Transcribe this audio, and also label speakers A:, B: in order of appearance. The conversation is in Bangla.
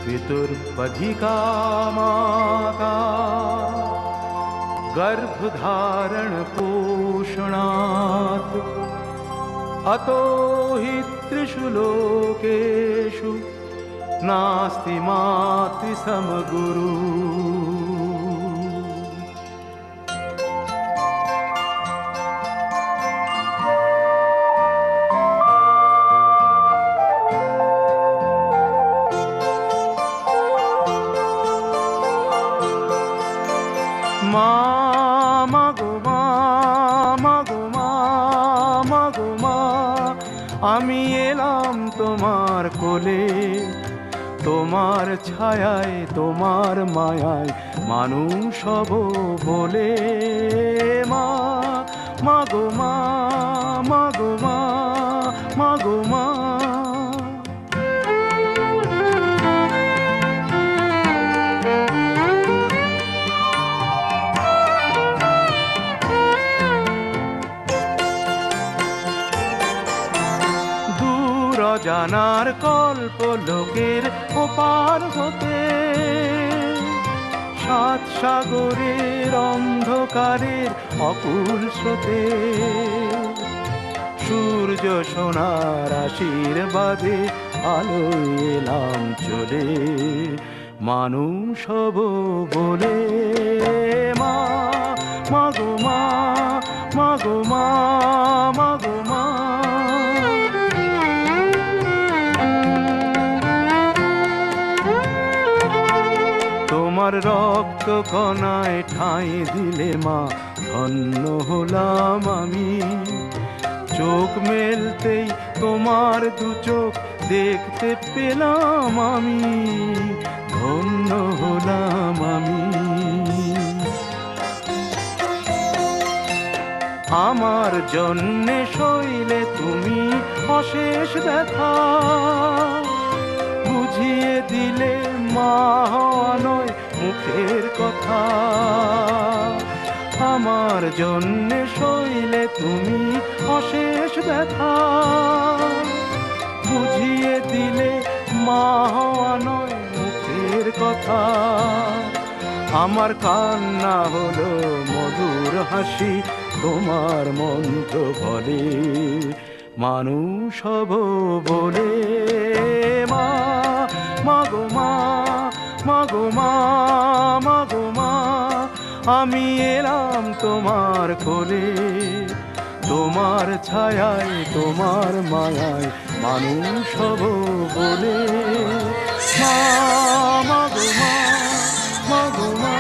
A: पितुर्पधिका माता गर्भधारण पोषणात् अतो हि त्रिषु लोकेषु नास्ति मातृसमगुरु। আমি এলাম তোমার কোলে, তোমার ছায়ায় তোমার মায়ায় মানুষ হব বলে। মা মাগো মা, মাগো মা, মাগো মা। জানার কল্প লোকের ওপার হতে, সাত সাগরের অন্ধকারের অকুল স্রোতে, সূর্য সোনার আশীর্বাদে আলোয় এলাম চলে, মানুষ হব বলে। মা মাগো মা, মাগো মা, মাগো মা। তোমার রক্ত কণায় ঠাঁই দিলে মা ধন্য হলাম আমি। চোখ মেলতেই তোমার দু চোখ দেখতে পেলাম আমি, ধন্য হলাম আমি। আমার জন্যে সইলে তুমি অশেষ ব্যথা, বুঝিয়ে দিলে মা হওয়া নয় মুখের কথা। আমার জন্যে সইলে তুমি অশেষ ব্যথা, বুঝিয়ে দিলে মা হওয়া নয় মুখের কথা। আমার কান্না হলো মধুর হাসি, তোমার মন্ত্র বলে মানুষ হব বলে। মা মাগো মা, মাগো মা, মাগো মা। আমি এলাম তোমার কোলে, তোমার ছায়ায় তোমার মায়ায় মানুষ হব বলে। মা মাগো মা, মাগো মা।